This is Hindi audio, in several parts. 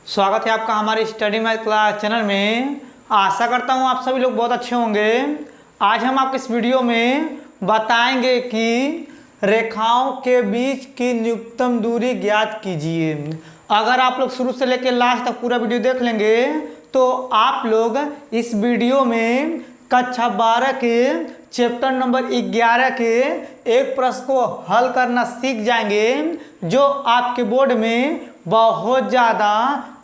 स्वागत है आपका हमारे स्टडी मैथ क्लास चैनल में। आशा करता हूँ आप सभी लोग बहुत अच्छे होंगे। आज हम आपको इस वीडियो में बताएंगे कि रेखाओं के बीच की न्यूनतम दूरी ज्ञात कीजिए। अगर आप लोग शुरू से लेकर लास्ट तक पूरा वीडियो देख लेंगे तो आप लोग इस वीडियो में कक्षा 12 के चैप्टर नंबर 11 के एक प्रश्न को हल करना सीख जाएंगे, जो आपके बोर्ड में बहुत ज़्यादा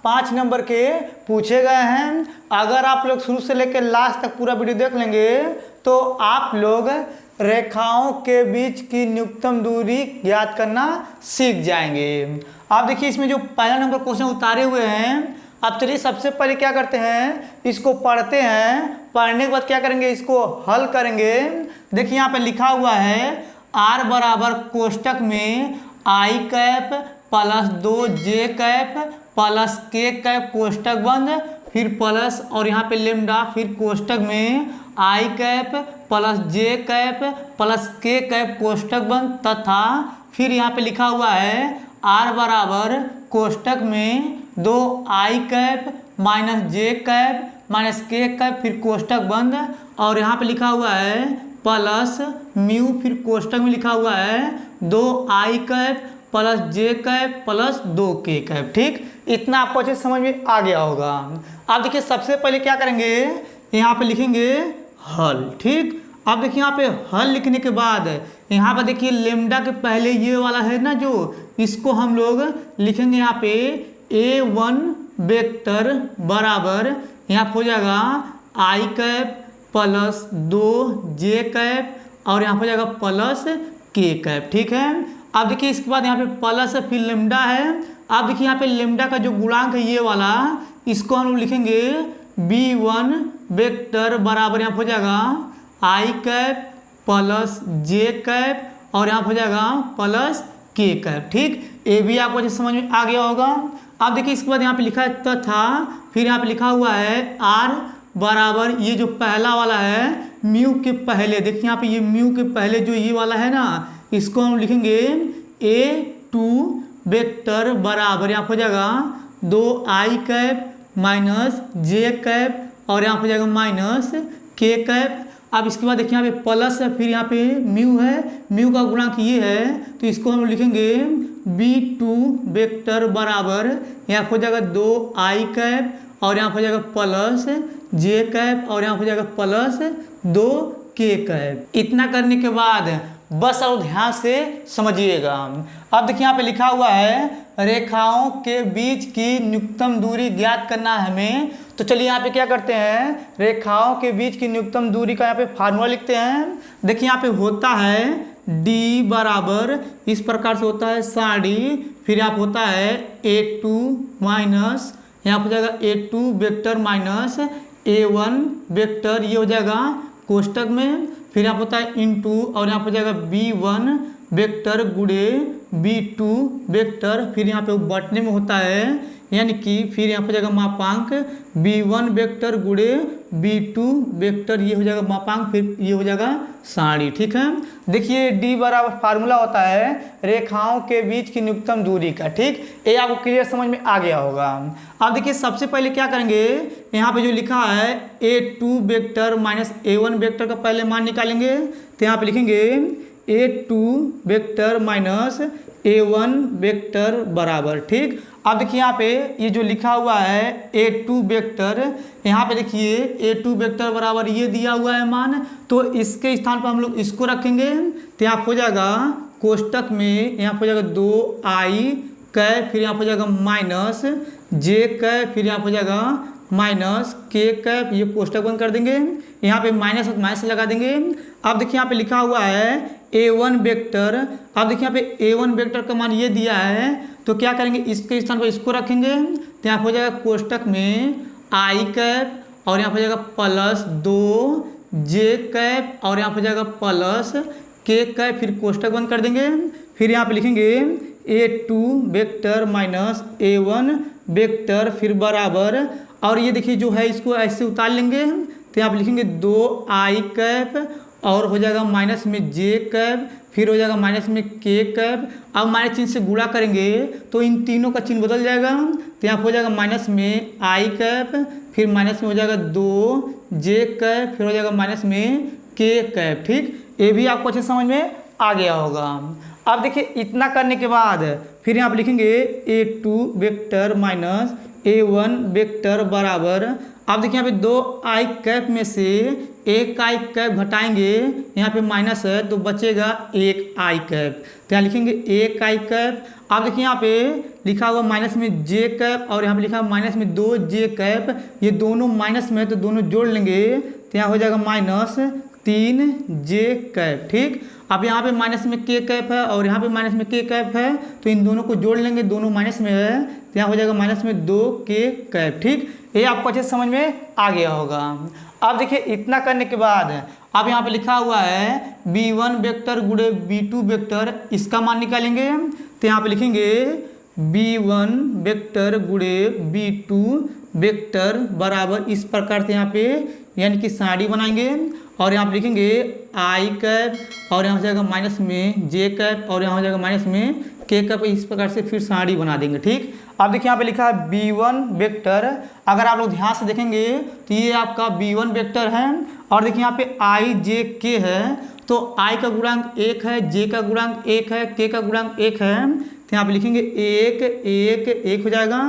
5 नंबर के पूछे गए हैं। अगर आप लोग शुरू से लेकर लास्ट तक पूरा वीडियो देख लेंगे तो आप लोग रेखाओं के बीच की न्यूनतम दूरी ज्ञात करना सीख जाएंगे। आप देखिए इसमें जो पहला नंबर क्वेश्चन उतारे हुए हैं, अब चलिए सबसे पहले क्या करते हैं, इसको पढ़ते हैं। पढ़ने के बाद क्या करेंगे, इसको हल करेंगे। देखिए यहाँ पे लिखा हुआ है r बराबर कोष्टक में I cap plus 2j cap plus k cap कोष्टक बंद, फिर प्लस और यहाँ पे लेमडा, फिर कोष्टक में I cap plus j cap plus k cap कोष्टक बंद, तथा फिर यहाँ पे लिखा हुआ है r बराबर कोष्टक में 2i cap minus j cap minus k cap फिर कोष्टक बंद, और यहाँ पे लिखा हुआ है प्लस म्यू, फिर कोष्टक में लिखा हुआ है 2i cap plus j cap plus 2k cap. ठीक, इतना आपको अच्छे समझ में आ गया होगा। अब देखिए सबसे पहले क्या करेंगे, यहाँ पे लिखेंगे हल। ठीक, अब देखिए यहाँ पे हल लिखने के बाद यहाँ पे देखिए लेमडा के पहले ये वाला है ना, जो इसको हम लोग लिखेंगे यहाँ पे a1 वेक्टर बराबर यहाँ हो जाएगा आई कैप प्लस 2j कैप और यहाँ हो जाएगा प्लस k कैप। ठीक है, अब देखिए इसके बाद यहाँ पे प्लस है, फिर लेमडा है। अब देखिए यहाँ पे लेमडा का जो गुणांक है ये वाला, इसको हम लोग लिखेंगे b1 वेक्टर बराबर यहाँ हो जाएगा आई कैप प्लस j कैप और यहाँ हो जाएगा प्लस k कैप। ठीक, ये भी आपको अच्छे समझ में आ गया होगा। अब देखिए इसके बाद यहाँ पे लिखा है तथा, फिर यहाँ पे लिखा हुआ है r बराबर ये जो पहला वाला है म्यू के पहले, देखिए यहाँ पे ये म्यू के पहले जो ये वाला है ना, इसको हम लिखेंगे a2 वेक्टर बराबर यहाँ हो जाएगा 2i cap minus j cap और यहाँ हो जाएगा माइनस k कैप। अब इसके बाद देखिए यहाँ पे प्लस है, फिर यहाँ पे म्यू है, म्यू का गुणांक ये है, तो इसको हम लिखेंगे b2 वेक्टर बराबर यहाँ हो जाएगा 2i कैप और यहाँ हो जाएगा प्लस j कैप और यहाँ हो जाएगा प्लस 2k कैप। इतना करने के बाद बस और ध्यान से समझिएगा। अब देखिए यहाँ पे लिखा हुआ है रेखाओं के बीच की न्यूनतम दूरी ज्ञात करना है हमें। तो चलिए यहाँ पे क्या करते हैं, रेखाओं के बीच की न्यूनतम दूरी का यहाँ पे फार्मूला लिखते हैं। देखिए यहाँ पे होता है d बराबर इस प्रकार से होता है साड़ी, फिर यहाँ पे होता है a2 माइनस यहाँ पे हो जाएगा a2 vector minus a1 vector, ये हो जाएगा कोष्टक में, फिर यहाँ होता है इंटू और यहाँ पे हो जाएगा b1 वेक्टर गुणे b2 वेक्टर, फिर यहाँ पे बटने में होता है यानी कि फिर यहाँ पे जाएगा मापांक b1 वेक्टर गुणे b2 वेक्टर, ये हो जाएगा मापांक, फिर ये हो जाएगा साड़ी। ठीक है, देखिए d बराबर फार्मूला होता है रेखाओं के बीच की न्यूनतम दूरी का। ठीक, ये आपको क्लियर समझ में आ गया होगा। अब देखिए सबसे पहले क्या करेंगे, यहाँ पे जो लिखा है a2 vector minus a1 vector का पहले मान निकालेंगे। तो यहाँ पे लिखेंगे a2 vector minus a1 vector बराबर। ठीक, अब देखिए यहाँ पे ये जो लिखा हुआ है a2 वेक्टर, यहाँ पे देखिए a2 वेक्टर बराबर ये दिया हुआ है मान, तो इसके स्थान पर हम लोग इसको रखेंगे। तो यहाँ हो जाएगा कोष्टक में यहाँ हो जाएगा 2i कैप, फिर यहाँ हो जाएगा माइनस j कैप, फिर यहाँ हो जाएगा माइनस k कैप, ये कोष्टक बंद कर देंगे, यहाँ पे माइनस माइनस लगा देंगे। अब देखिए यहाँ पे लिखा हुआ है a1 वेक्टर, अब देखिए यहाँ पे a1 वेक्टर का मान ये दिया है, तो क्या करेंगे इसके स्थान पर इसको रखेंगे। तो यहाँ हो जाएगा कोष्टक में i कैप और यहाँ हो जाएगा प्लस 2j कैप और यहाँ हो जाएगा प्लस k कैप, फिर कोष्टक बंद कर देंगे। फिर यहाँ पे लिखेंगे a2 vector minus a1 vector फिर बराबर, और ये देखिए जो है इसको ऐसे उतार लेंगे। तो यहाँ पे लिखेंगे 2i कैप और हो जाएगा माइनस में j कैप, फिर हो जाएगा माइनस में के कैप। अब माइनस चिन्ह से गुणा करेंगे तो इन तीनों का चिन्ह बदल जाएगा, तो यहाँ पर हो जाएगा माइनस में आई कैप, फिर माइनस में हो जाएगा 2 जे कैप, फिर हो जाएगा माइनस में के कैप। ठीक, ये भी आपको अच्छे समझ में आ गया होगा। अब देखिए इतना करने के बाद फिर यहाँ पर लिखेंगे A2 vector minus A1 vector बराबर, अब देखिए यहाँ पे 2 आई कैप में से 1 आई कैप घटाएंगे, यहाँ पे माइनस है तो बचेगा 1 आई कैप, तो यहाँ लिखेंगे 1 आई कैप। अब देखिए यहाँ पे लिखा हुआ माइनस में जे कैप और यहाँ पे लिखा हुआ माइनस में 2 जे कैप, ये दोनों माइनस में है तो दोनों जोड़ लेंगे, तो यहाँ हो जाएगा माइनस 3 जे कैप। ठीक, अब यहाँ पे माइनस में के कैप है और यहाँ पे माइनस में के कैप है, तो इन दोनों को जोड़ लेंगे, दोनों माइनस में है, तो यहाँ हो जाएगा माइनस में 2 के कैप। ठीक, ये आपको अच्छे समझ में आ गया होगा। अब देखिए इतना करने के बाद अब यहाँ पे लिखा हुआ है b1 वेक्टर गुणे b2 वेक्टर, इसका मान निकालेंगे, तो यहाँ पे लिखेंगे b1 वेक्टर गुणे b2 वेक्टर बराबर, इस प्रकार से यहाँ पे यानी कि साड़ी बनाएंगे और यहाँ पे लिखेंगे आई कैप और यहाँ हो जाएगा माइनस में जे कैप और यहाँ हो जाएगा माइनस में के कैप, इस प्रकार से फिर साड़ी बना देंगे। ठीक, अब देखिए यहाँ पे लिखा है b1 वेक्टर, अगर आप लोग ध्यान से देखेंगे तो ये आपका b1 वेक्टर है और देखिए यहाँ पे आई जे के है, तो i का गुणांक 1 है, j का गुणांक 1 है, k का गुणांक 1 है, तो यहाँ पे लिखेंगे 1 1 1 हो जाएगा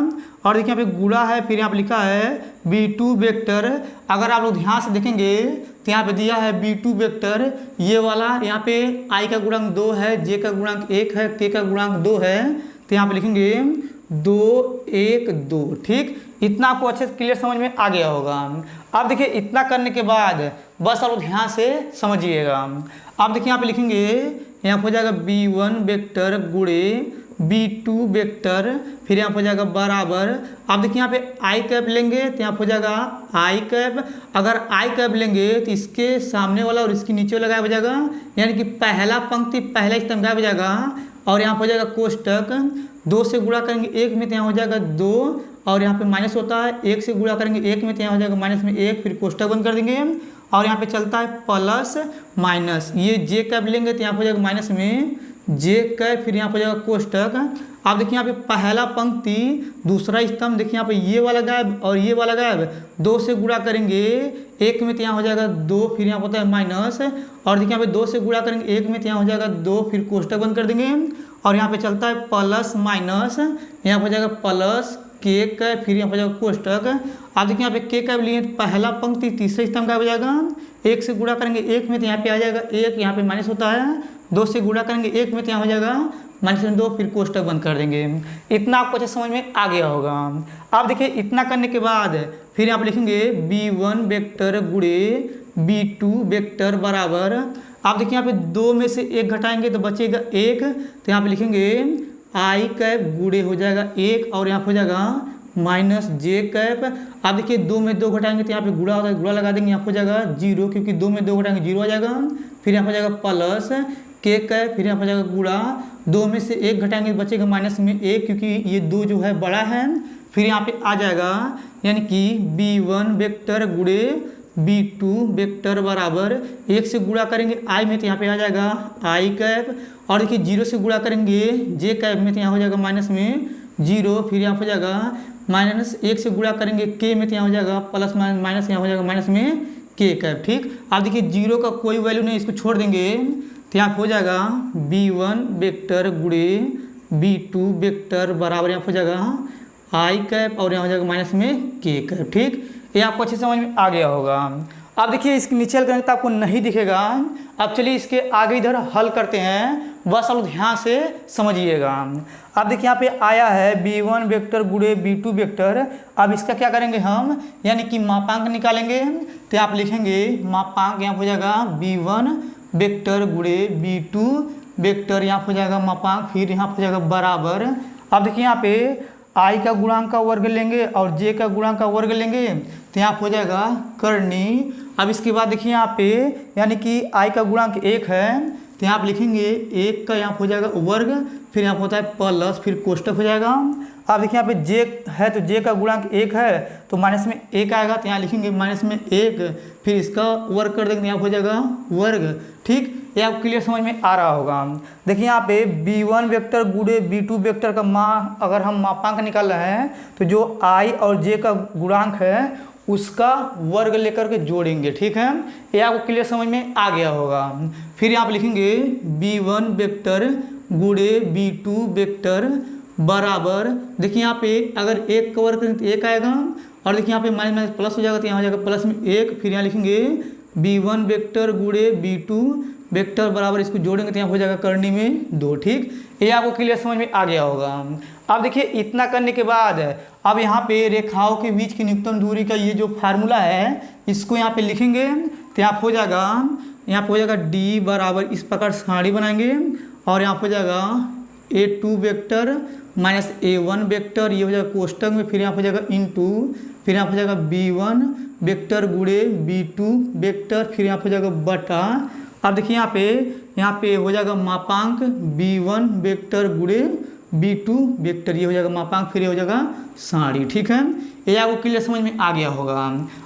और देखिए यहाँ पे गुणा है, फिर यहाँ पे लिखा है b2 वेक्टर, अगर आप लोग ध्यान से देखेंगे तो यहाँ पे दिया है b2 वेक्टर ये वाला, यहाँ पे i का गुणांक 2 है, j का गुणांक 1 है, k का गुणांक 2 है, तो यहाँ पे लिखेंगे 2 1 2। ठीक, इतना आपको अच्छे से क्लियर समझ में आ गया होगा। अब देखिए इतना करने के बाद बस आप ध्यान से समझिएगा। अब देखिए यहाँ पे लिखेंगे, यहाँ हो जाएगा b1 वेक्टर गुणे b2 वेक्टर, फिर यहाँ हो जाएगा बराबर, अब देखिए यहाँ पे आई कैप लेंगे तो यहाँ हो जाएगा आई कैप, अगर आई कैप लेंगे तो इसके सामने वाला और इसके नीचे लगाया हो जाएगा, यानी कि पहला पंक्ति पहला स्तंभ गायब हो जाएगा और यहाँ हो जाएगा कोष्टक 2 से गुणा करेंगे 1 में तो यहाँ हो जाएगा 2 और यहाँ पे माइनस होता है, 1 से गुणा करेंगे 1 में तो यहाँ हो जाएगा माइनस में 1, फिर कोष्टक बंद कर देंगे और यहाँ पे चलता है प्लस माइनस, ये जे कैप लेंगे तो यहाँ हो जाएगा माइनस में जे कैप, फिर यहाँ हो जाएगा कोष्टक। अब देखिए यहाँ पे पहला पंक्ति दूसरा स्तंभ देखिए यहाँ पे ये वाला गायब और ये वाला गायब, 2 से गुणा करेंगे 1 में तो यहाँ हो जाएगा 2, फिर यहाँ होता है माइनस और देखिए यहाँ पे 2 से गुणा करेंगे 1 में तो यहाँ हो जाएगा 2, फिर कोष्टक बंद कर देंगे और यहाँ पे चलता है प्लस माइनस, यहाँ हो जाएगा प्लस के कैप, फिर यहाँ हो जाएगा कोष्टक। अब देखिए यहाँ पे के कैप लिए पहला पंक्ति तीसरा स्तंभ गायब हो जाएगा, 1 से गुणा करेंगे 1 में तो यहाँ पे आ जाएगा 1, यहाँ पे माइनस होता है, 2 से गुणा करेंगे 1 में तो यहाँ हो जाएगा माइनस में 2, फिर कोष्टक बंद कर देंगे। इतना आपको अच्छे समझ में आ गया होगा। अब देखिए इतना करने के बाद फिर यहाँ पे लिखेंगे b1 वेक्टर गुणे b2 वेक्टर बराबर, आप देखिए यहाँ पे 2 में से 1 घटाएंगे तो बचेगा 1, तो यहाँ पे लिखेंगे आई कैप गुणे हो जाएगा 1 और यहाँ हो जाएगा माइनस जे कैप। आप देखिए 2 में 2 घटाएंगे तो यहाँ पे गुणा होता है, गुणा लगा देंगे, यहाँ हो जाएगा 0, क्योंकि 2 में 2 घटाएंगे 0 आ जाएगा, फिर यहाँ हो जाएगा प्लस के कैप, फिर यहाँ हो जाएगा गुणा, 2 में से 1 घटाएंगे तो बचेगा माइनस में 1, क्योंकि ये 2 जो है बड़ा है, फिर यहाँ पे आ जाएगा यानी कि b1 वेक्टर गुणे b2 वेक्टर बराबर, 1 से गुणा करेंगे i में तो यहाँ पे आ जाएगा आई कैप और देखिए 0 से गुणा करेंगे जे कैप में तो यहाँ हो जाएगा माइनस में 0, फिर यहाँ हो जाएगा माइनस, 1 से गुणा करेंगे k में तो यहाँ हो जाएगा प्लस माइनस, यहाँ हो जाएगा माइनस में के कैप। ठीक, अब देखिए 0 का कोई वैल्यू नहीं, इसको छोड़ देंगे तो यहाँ हो जाएगा b1 वेक्टर गुणे b2 वेक्टर बराबर, यहाँ हो जाएगा आई कैप और यहाँ हो जाएगा माइनस में के कैप। ठीक, ये आपको अच्छे समझ में आ गया होगा। अब देखिए इसके नीचे हल करेंगे तो आपको नहीं दिखेगा। अब चलिए इसके आगे इधर हल करते हैं, बस आप ध्यान से समझिएगा। अब देखिए यहाँ पे आया है b1 वेक्टर गुणे b2 वेक्टर, अब इसका क्या करेंगे हम, यानी कि मापांक निकालेंगे, तो आप लिखेंगे मापांक, यहाँ हो जाएगा b1 वेक्टर गुणे b2 वेक्टर, यहाँ हो जाएगा मापांक, फिर यहाँ हो जाएगा बराबर। अब देखिए यहाँ पे i का गुणांक का वर्ग लेंगे और j का गुणांक का वर्ग लेंगे तो यहाँ हो जाएगा करनी। अब इसके बाद देखिए यहाँ पे यानी कि i का गुणांक 1 है तो यहाँ आप लिखेंगे एक का यहाँ पे हो जाएगा वर्ग, फिर यहाँ पे होता है प्लस, फिर कोष्टक हो जाएगा। अब देखिए यहाँ पे जे है तो जे का गुणांक 1 है तो माइनस में 1 आएगा, तो यहाँ लिखेंगे माइनस में 1, फिर इसका वर्ग कर देंगे, यहाँ हो जाएगा वर्ग। ठीक, ये आपको क्लियर समझ में आ रहा होगा। देखिए यहाँ पे b1 वेक्टर गुणे b2 वेक्टर का अगर हम मापांक निकाल रहे हैं तो जो i और j का गुणांक है उसका वर्ग लेकर के जोड़ेंगे। ठीक है, ये आपको क्लियर समझ में आ गया होगा। फिर यहाँ पे लिखेंगे b1 वेक्टर गुणे b2 वेक्टर बराबर, देखिए यहाँ पे अगर 1 का वर्ग करेंगे तो 1 आएगा, और देखिए यहाँ पे माइनस माइनस प्लस हो जाएगा तो यहाँ हो जाएगा प्लस में 1, फिर यहाँ लिखेंगे b1 वेक्टर गुणे b2 वेक्टर बराबर, इसको जोड़ेंगे तो यहाँ हो जाएगा करनी में 2। ठीक, ये आपको क्लियर समझ में आ गया होगा। अब देखिए इतना करने के बाद अब यहाँ पे रेखाओं के बीच की न्यूनतम दूरी का ये जो फार्मूला है इसको यहाँ पे लिखेंगे, तो यहाँ हो जाएगा d बराबर, इस प्रकार सारणी बनाएंगे, और यहाँ हो जाएगा a2 vector minus a1 vector, ये हो जाएगा कोष्टक में, फिर यहाँ हो जाएगा इनटू, फिर यहाँ हो जाएगा b1 वेक्टर गुणे b2 वेक्टर, फिर यहाँ हो जाएगा बटा। अब देखिए यहाँ पे हो जाएगा मापांक b1 वेक्टर गुणे b2 वेक्टर, ये हो जाएगा मापांक, फिर ये हो जाएगा सारणी। ठीक है, ये आपको क्लियर समझ में आ गया होगा।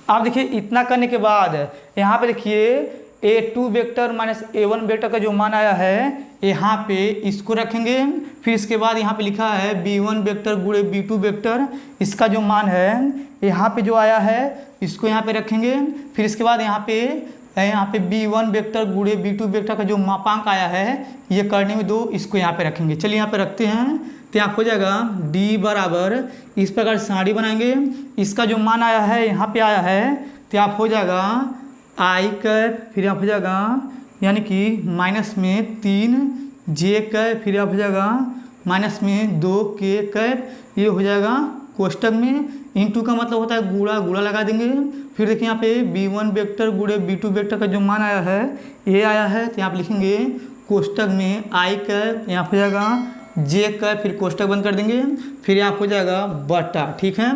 अब देखिए इतना करने के बाद यहाँ पे देखिए a2 vector minus a1 vector का जो मान आया है यहाँ पे इसको रखेंगे, फिर इसके बाद यहाँ पे लिखा है b1 वेक्टर गुणे b2 वेक्टर, इसका जो मान है यहाँ पे जो आया है इसको यहाँ पे रखेंगे, फिर इसके बाद यहाँ पे b1 वेक्टर गुणे b2 वेक्टर का जो मापांक आया है ये करने में 2, इसको यहाँ पे रखेंगे। चलिए यहाँ पे रखते हैं, तो यहाँ हो जाएगा d बराबर, इस प्रकार सारणी बनाएंगे, इसका जो मान आया है यहाँ पे आया है, तो यहाँ हो जाएगा i कैप, फिर यहाँ हो जाएगा यानी कि माइनस में 3 j कैप, फिर यहाँ हो जाएगा माइनस में 2 k कैप, ये हो जाएगा कोष्टक में, इनटू का मतलब होता है गुणा, गुणा लगा देंगे। फिर देखिए यहाँ पे b1 वेक्टर गुणे b2 वेक्टर का जो मान आया है ये आया है, तो यहाँ पे लिखेंगे कोष्टक में i कैप, यहाँ हो जाएगा j कैप, फिर कोष्टक बंद कर देंगे, फिर यहाँ हो जाएगा बटा। ठीक है,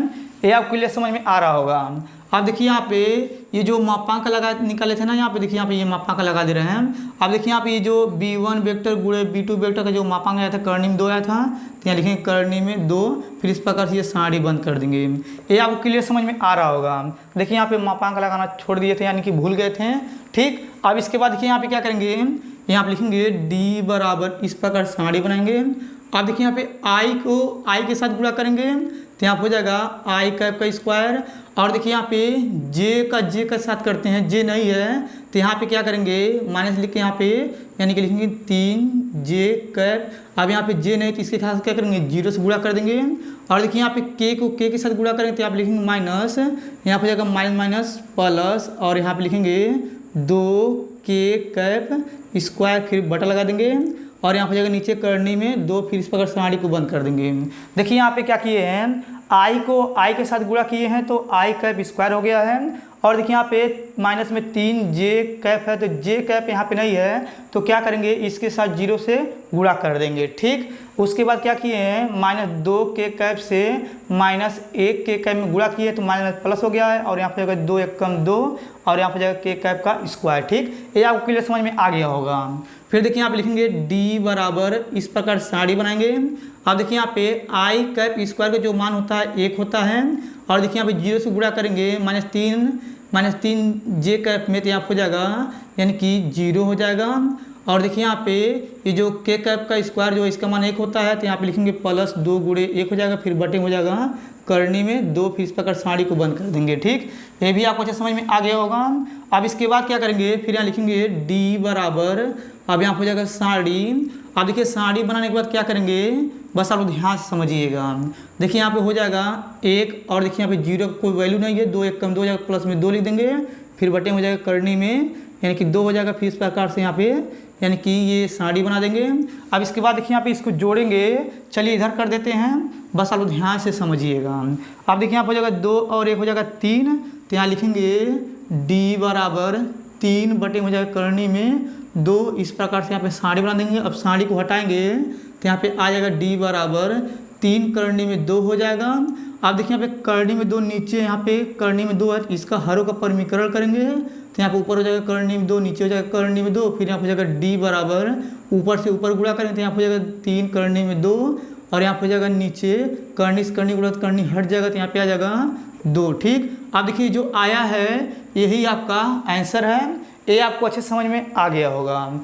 ये आपको क्लियर समझ में आ रहा होगा। अब देखिए यहाँ पे ये जो मापांक निकाले थे ना, यहाँ पे देखिए यहाँ पे ये मापांक लगा दे रहे हैं। अब देखिए यहाँ पे ये जो b1 वेक्टर गुणे b2 वेक्टर का जो मापांक आया था करनी में 2 आया था, तो यहाँ लिखेंगे करनी में 2, फिर इस प्रकार से ये सारणी बंद कर देंगे। ये आपको क्लियर समझ में आ रहा होगा। देखिए यहाँ पे मापांक लगाना छोड़ दिए थे, यानी कि भूल गए थे। ठीक, अब इसके बाद देखिए यहाँ पे क्या करेंगे, यहाँ पे लिखेंगे d बराबर, इस प्रकार सारणी बनाएंगे। अब देखिए यहाँ पे i को i के साथ गुणा करेंगे, तो यहाँ हो जाएगा i कैप का स्क्वायर, और देखिए यहाँ पे j का साथ करते हैं, j नहीं है तो यहाँ पे क्या करेंगे माइनस लिख के यहाँ पे यानी कि लिखेंगे 3j कैप। अब यहाँ पे j नहीं तो इसके साथ क्या करेंगे 0 से गुणा कर देंगे, और देखिए यहाँ पे k को k के साथ गुणा करेंगे तो यहाँ पे लिखेंगे माइनस, यहाँ पे जाएगा माइनस माइनस प्लस, और यहाँ पे लिखेंगे 2k कैप स्क्वायर, फिर बटा लगा देंगे, और यहाँ पे जाएगा नीचे करनी में 2, फिर इस प्रकार सारणी को बंद कर देंगे। देखिए यहाँ पे क्या किए हैं, i को i के साथ गुणा किए हैं तो i कैप स्क्वायर हो गया है, और देखिए यहाँ पे माइनस में 3j कैप है तो j कैप यहाँ पे नहीं है, तो क्या करेंगे इसके साथ 0 से गुणा कर देंगे। ठीक, उसके बाद क्या किए हैं -2k कैप से -1k कैप में गुणा किए तो माइनस प्लस हो गया है, और यहाँ पे जाएगा 2 1 कम 2, और यहाँ पे जाएगा k कैप का स्क्वायर। ठीक, ये आपको क्लियर समझ में आ गया होगा। फिर देखिए यहाँ पे लिखेंगे d बराबर, इस प्रकार सारणी बनाएंगे। अब देखिए यहाँ पे i कैप स्क्वायर का जो मान होता है 1 होता है, और देखिए यहाँ पे 0 से गुणा करेंगे -3j कैप में, तो यहाँ हो जाएगा यानी कि 0 हो जाएगा। और देखिए यहाँ पे ये जो k कैप का स्क्वायर जो इसका मान 1 होता है, तो यहाँ पे लिखेंगे प्लस 2 गुणे 1 हो जाएगा, फिर बटे हो जाएगा करनी में 2, फिर इस प्रकार सारणी को बंद कर देंगे। ठीक, ये भी आपको अच्छा समझ में आ गया होगा। अब इसके बाद क्या करेंगे, फिर यहाँ लिखेंगे d बराबर, अब यहाँ हो जाएगा सारणी। अब देखिए सारणी बनाने के बाद क्या करेंगे, बस आप लोग ध्यान से समझिएगा। देखिए यहाँ पे हो जाएगा 1, और देखिए यहाँ पे 0 का कोई वैल्यू नहीं है, 2 1 कम 2 हो जाएगा, प्लस में 2 लिख देंगे, फिर बटे हो जाएगा करनी में यानी कि 2 हो जाएगा, फिर इस प्रकार से यहाँ पे यानी कि ये सारणी बना देंगे। अब इसके बाद देखिए यहाँ पे इसको जोड़ेंगे, चलिए इधर कर देते हैं, बस आप लोग ध्यान से समझिएगा। अब देखिए यहाँ पे हो जाएगा 2 और 1 हो जाएगा 3, तो यहाँ लिखेंगे d बराबर 3 बटे हो जाएगा करनी में 2, इस प्रकार से यहाँ पे सारणी बना देंगे। अब सारणी को हटाएंगे तो यहाँ पे आ जाएगा d बराबर 3 करनी में 2 हो जाएगा। अब देखिए यहाँ पे करनी में 2 नीचे यहाँ पे करनी में 2 है, इसका हरों का परमीकरण करेंगे तो यहाँ पर ऊपर हो जाएगा कर्णी में 2, नीचे हो जाएगा कर्णी में 2, फिर यहाँ पर हो जाएगा डी बराबर ऊपर से ऊपर गुणा करें तो यहाँ पर हो जाएगा 3 कर्णी में 2 और यहाँ पर हो जाएगा नीचे कर्णी से कर्णी गुणा कर्णी हट जाएगा तो यहाँ पे आ जाएगा 2। ठीक, अब देखिए जो आया है यही आपका आंसर है। ये आपको अच्छे समझ में आ गया होगा।